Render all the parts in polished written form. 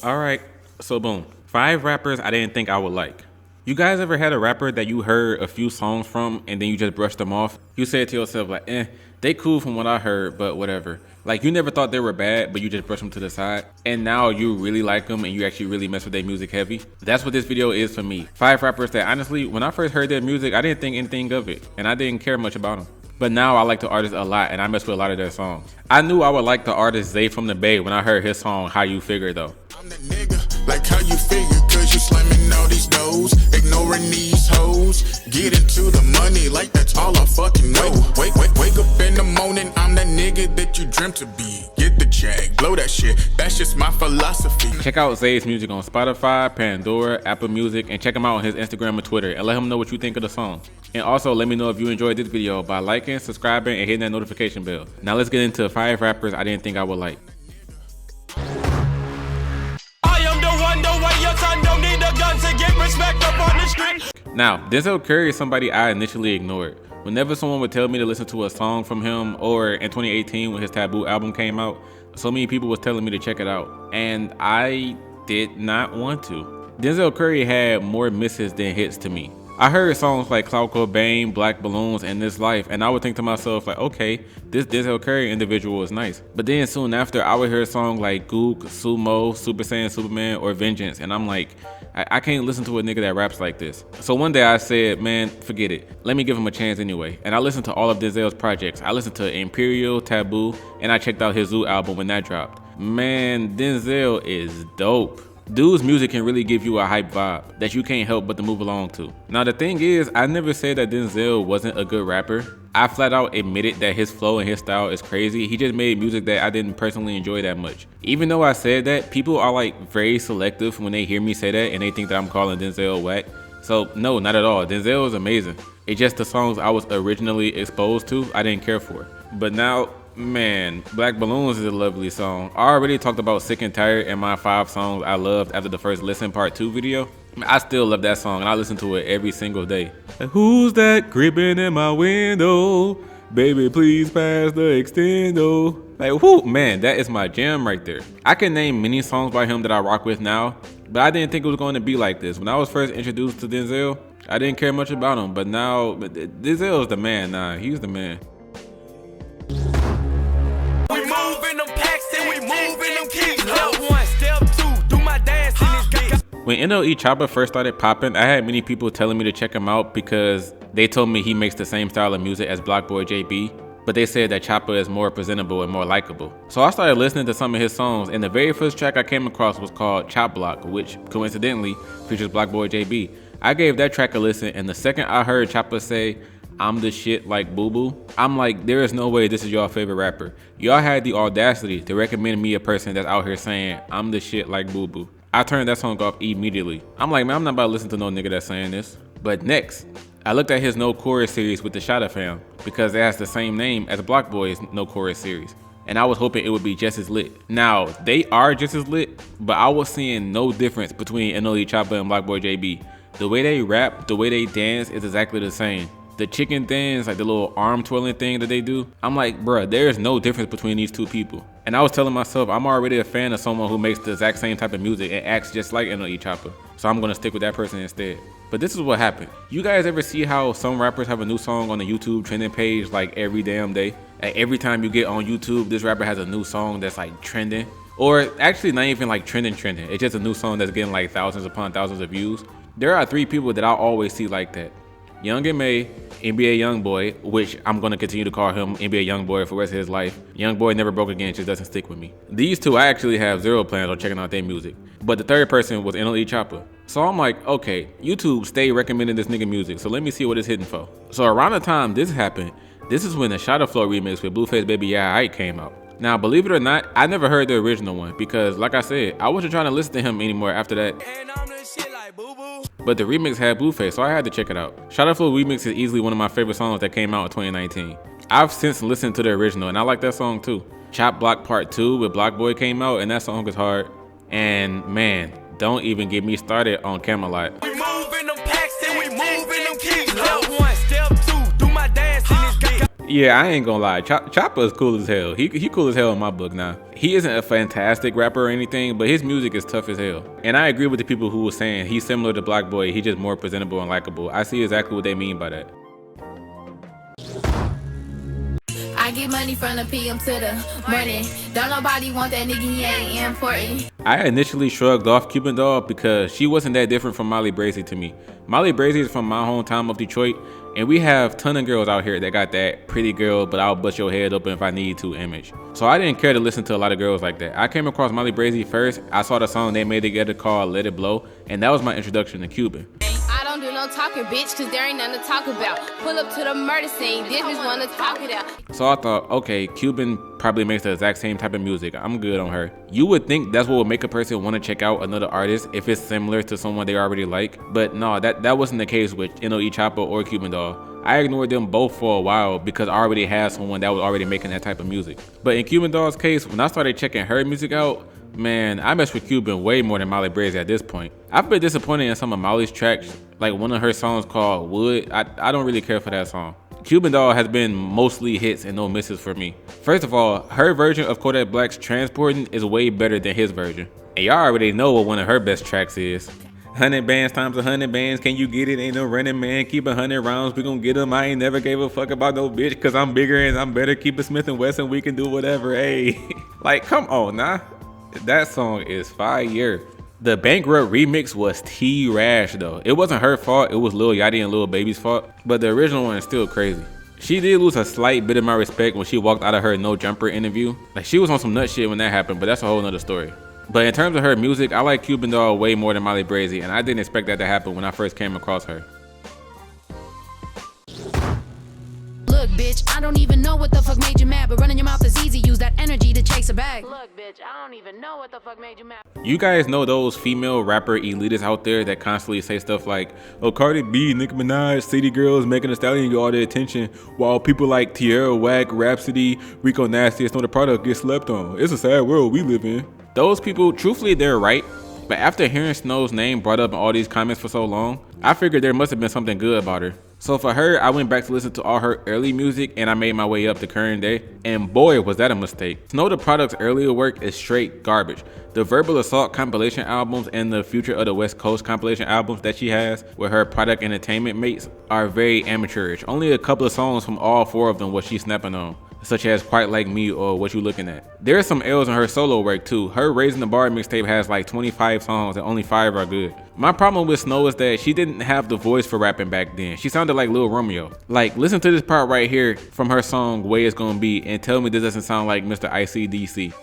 Alright, so boom. 5 rappers I didn't think I would like. You guys ever had a rapper that you heard a few songs from and then you just brushed them off? You said to yourself like, they cool from what I heard, but whatever. Like you never thought they were bad, but you just brushed them to the side. And now you really like them and you actually really mess with their music heavy. That's what this video is for me. 5 rappers that honestly, when I first heard their music, I didn't think anything of it. And I didn't care much about them. But now I like the artist a lot and I mess with a lot of their songs. I knew I would like the artist Zay from the Bay when I heard his song, How You Figure though. I'm the nigga, like how you figure, cause you slamming all these doors, ignoring these hoes, get into the money like that's all I fucking know. Wake up in the morning, I'm that nigga that you dreamt to be. Get the check, blow that shit, that's just my philosophy. Check out Zay's music on Spotify, Pandora, Apple Music, and check him out on his Instagram and Twitter and let him know what you think of the song. And also let me know if you enjoyed this video by liking, subscribing, and hitting that notification bell. Now let's get into 5 rappers I didn't think I would like. Now, Denzel Curry is somebody I initially ignored. Whenever someone would tell me to listen to a song from him, or in 2018 when his Taboo album came out, so many people was telling me to check it out, and I did not want to. Denzel Curry had more misses than hits to me. I heard songs like Clout Cobain, Black Balloons, and This Life, and I would think to myself like, okay, this Denzel Curry individual is nice. But then soon after, I would hear a song like Gook, Sumo, Super Saiyan Superman, or Vengeance, and I'm like, I can't listen to a nigga that raps like this. So one day I said, man, forget it. Let me give him a chance anyway. And I listened to all of Denzel's projects. I listened to Imperial, Taboo, and I checked out his Zoo album when that dropped. Man, Denzel is dope. Dude's music can really give you a hype vibe that you can't help but to move along to. Now the thing is, I never said that Denzel wasn't a good rapper. I flat out admitted that his flow and his style is crazy. He just made music that I didn't personally enjoy that much. Even though I said that, people are like very selective when they hear me say that and they think that I'm calling Denzel whack. So no, not at all. Denzel is amazing. It's just the songs I was originally exposed to, I didn't care for. But now, man, Black Balloons is a lovely song. I already talked about Sick and Tired in my 5 songs I loved after the first Listen Part 2 video. I still love that song and I listen to it every single day. Who's that creeping in my window? Baby, please pass the extendo. Like, whoo, man, that is my jam right there. I can name many songs by him that I rock with now, but I didn't think it was going to be like this. When I was first introduced to Denzel, I didn't care much about him, but now Denzel is the man. Nah, he's the man. When NLE Choppa first started popping, I had many people telling me to check him out because they told me he makes the same style of music as Blockboy JB, but they said that Choppa is more presentable and more likable. So I started listening to some of his songs, and the very first track I came across was called Chop Block, which coincidentally features Blockboy JB. I gave that track a listen, and the second I heard Choppa say, I'm the shit like Boo Boo, I'm like, there is no way this is your favorite rapper. Y'all had the audacity to recommend me a person that's out here saying, I'm the shit like Boo Boo. I turned that song off immediately. I'm like, man, I'm not about to listen to no nigga that's saying this. But next, I looked at his No Chorus series with the Shotta fam because it has the same name as Block Boy's No Chorus series. And I was hoping it would be just as lit. Now, they are just as lit, but I was seeing no difference between NLE Choppa and Blockboy JB. The way they rap, the way they dance is exactly the same. The chicken things, like the little arm twirling thing that they do, I'm like, bruh, there is no difference between these two people. And I was telling myself, I'm already a fan of someone who makes the exact same type of music and acts just like NLE Choppa. So I'm gonna stick with that person instead. But this is what happened. You guys ever see how some rappers have a new song on the YouTube trending page like every damn day? Like every time you get on YouTube, this rapper has a new song that's like trending. Or actually not even like trending. It's just a new song that's getting like thousands upon thousands of views. There are 3 people that I always see like that. Young M.A, NBA Youngboy, which I'm gonna continue to call him NBA Youngboy for the rest of his life. Youngboy never broke again, just doesn't stick with me. These 2, I actually have 0 plans on checking out their music. But the 3rd person was NLE Choppa. So I'm like, okay, YouTube stay recommending this nigga music, so let me see what it's hitting for. So around the time this happened, this is when the Shotta Flow remix with Blueface Baby Yeah Ike came out. Now, believe it or not, I never heard the original one because, like I said, I wasn't trying to listen to him anymore after that. But the remix had Blueface, so I had to check it out. Shotta Flow remix is easily one of my favorite songs that came out in 2019. I've since listened to the original, and I like that song too. Chop Block Part 2 with Blockboy came out, and that song is hard. And man, don't even get me started on Camelot. We moving them packs and we moving them keys. Step 1, step 2, do my dance in this game. Yeah, I ain't gonna lie. Choppa is cool as hell. He cool as hell in my book now. He isn't a fantastic rapper or anything, but his music is tough as hell. And I agree with the people who were saying he's similar to Block Boy. He's just more presentable and likable. I see exactly what they mean by that. I get money from the PM to the morning. Don't nobody want that nigga, he ain't important. I initially shrugged off Cuban Doll because she wasn't that different from Molly Brazy to me. Molly Brazy is from my hometown of Detroit, and we have a ton of girls out here that got that pretty girl, but I'll bust your head open if I need to image. So I didn't care to listen to a lot of girls like that. I came across Molly Brazy first. I saw the song they made together called Let It Blow, and that was my introduction to Cuban. I don't do no talking, bitch, cause there ain't nothing to talk about. Pull up to the murder scene, this bitch wanna talk it out. So I thought, okay, Cuban probably makes the exact same type of music. I'm good on her. You would think that's what would make a person want to check out another artist if it's similar to someone they already like. But no, that wasn't the case with NLE Choppa or Cuban Doll. I ignored them both for a while because I already had someone that was already making that type of music. But in Cuban Doll's case, when I started checking her music out, man, I messed with Cuban way more than Molly Brazy at this point. I've been disappointed in some of Molly's tracks, like one of her songs called Wood. I don't really care for that song. Cuban Doll has been mostly hits and no misses for me. First of all, her version of Kodak Black's Transporting is way better than his version. And y'all already know what one of her best tracks is. 100 bands times 100 bands, can you get it? Ain't no running, man. Keep 100 rounds, we gon' get them. I ain't never gave a fuck about no bitch, cause I'm bigger and I'm better. Keep it Smith & Wesson, we can do whatever, hey. Like, come on, nah. That song is fire. The Bankrupt remix was T-Rash though. It wasn't her fault, it was Lil Yachty and Lil Baby's fault, but the original one is still crazy. She did lose a slight bit of my respect when she walked out of her No Jumper interview. Like, she was on some nut shit when that happened, but that's a whole nother story. But in terms of her music, I like Cuban Doll way more than Molly Brazy, and I didn't expect that to happen when I first came across her. Look, bitch, I don't even know what the fuck made you mad, but running your mouth is easy. Use that energy to chase a bag. Look, bitch, I don't even know what the fuck made you mad. You guys know those female rapper elitists out there that constantly say stuff like, oh, Cardi B, Nicki Minaj, City Girls making a stallion get all the attention, while people like Tierra Whack, Rhapsody, Rico Nasty, and Snow the Product get slept on. It's a sad world we live in. Those people, truthfully, they're right. But after hearing Snow's name brought up in all these comments for so long, I figured there must have been something good about her. So for her, I went back to listen to all her early music and I made my way up to current day. And boy, was that a mistake. Snow the Product's earlier work is straight garbage. The Verbal Assault compilation albums and the Future of the West Coast compilation albums that she has with her Product Entertainment mates are very amateurish. Only a couple of songs from all four of them was she snapping on, such as Quite Like Me or What You Looking At. There are some L's in her solo work too. Her Raising the Bar mixtape has like 25 songs and only 5 are good. My problem with Snow is that she didn't have the voice for rapping back then. She sounded like Lil Romeo. Like, listen to this part right here from her song Way It's Gonna Be and tell me this doesn't sound like Mr. ICDC.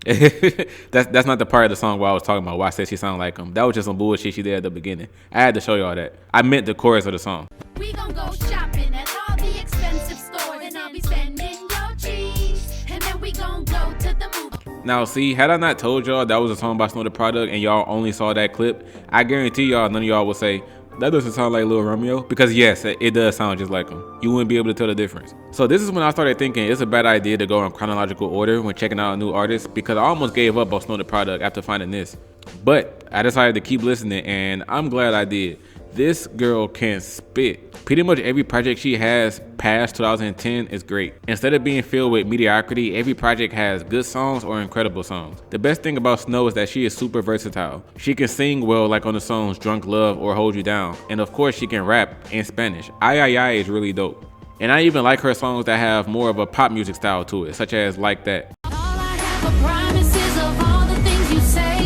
that's not the part of the song where I was talking about why I said she sounded like him. That was just some bullshit she did at the beginning. I had to show y'all that. I meant the chorus of the song. We gon' go shopping at all the expensive stores, and I'll be spending your cheese, and then we gon' go to the movie. Now see, had I not told y'all that was a song by Snow the Product and y'all only saw that clip, I guarantee y'all none of y'all would say, that doesn't sound like Lil Romeo. Because yes, it does sound just like him. You wouldn't be able to tell the difference. So this is when I started thinking it's a bad idea to go in chronological order when checking out a new artist, because I almost gave up on Snow the Product after finding this. But I decided to keep listening and I'm glad I did. This girl can spit. Pretty much every project she has past 2010 is great. Instead of being filled with mediocrity, every project has good songs or incredible songs. The best thing about Snow is that she is super versatile. She can sing well, like on the songs Drunk Love or Hold You Down. And of course she can rap in Spanish. Ay Ay Ay is really dope. And I even like her songs that have more of a pop music style to it, such as Like That. All I have are promises of all the things you say.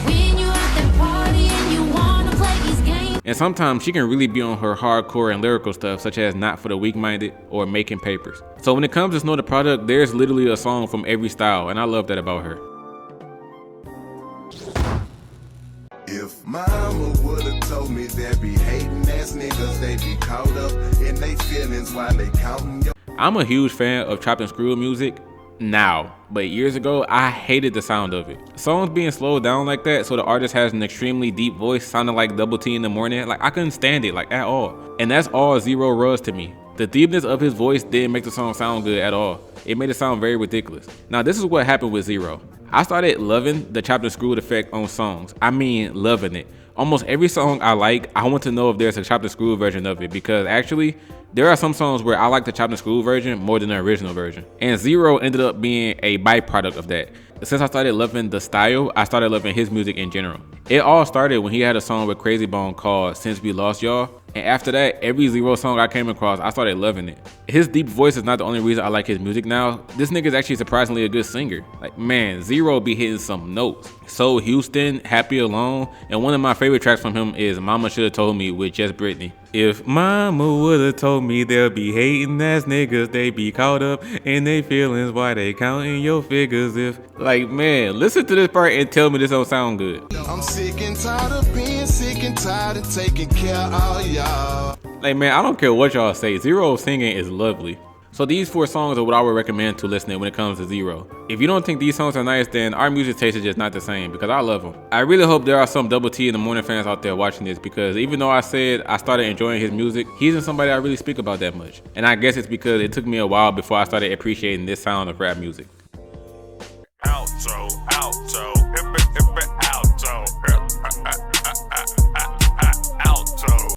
When you at the party and you wanna play these games. And sometimes she can really be on her hardcore and lyrical stuff, such as Not for the Weak-Minded or Making Papers. So when it comes to Snow the Product, there's literally a song from every style, and I love that about her. If mama would've told me there be hating ass niggas, they be caught up in they feelings while they counting your. I'm a huge fan of chop and screw music now, but years ago I hated the sound of it. Songs being slowed down like that so the artist has an extremely deep voice sounding like Double T in the morning, like I couldn't stand it like at all. And that's all Zero was to me. The deepness of his voice didn't make the song sound good at all. It made it sound very ridiculous. Now this is what happened with Zero. I started loving the chopped and screwed effect on songs. I mean loving it. Almost every song I like, I want to know if there's a chopped and screw version of it, because actually, there are some songs where I like the chopped and screw version more than the original version. And Zero ended up being a byproduct of that. Since I started loving the style, I started loving his music in general. It all started when he had a song with Crazy Bone called Since We Lost Y'all. And after that, every Zero song I came across, I started loving it. His deep voice is not the only reason I like his music now. This nigga is actually surprisingly a good singer. Like, man, Zero be hitting some notes. So Houston, Happy Alone, and one of my favorite tracks from him is Mama Shoulda Told Me with Just Brittany. If mama would've told me they'll be hating ass niggas, they be caught up in they feelings while they counting your figures. If, like, man, listen to this part and tell me this don't sound good. I'm sick and tired of being sick and tired of taking care of all y'all. Like, man, I don't care what y'all say, Zero singing is lovely. So these 4 songs are what I would recommend to listening when it comes to Zero. If you don't think these songs are nice, then our music taste is just not the same, because I love them. I really hope there are some Double T in the Morning fans out there watching this, because even though I said I started enjoying his music, he isn't somebody I really speak about that much. And I guess it's because it took me a while before I started appreciating this sound of rap music. Outro, outro.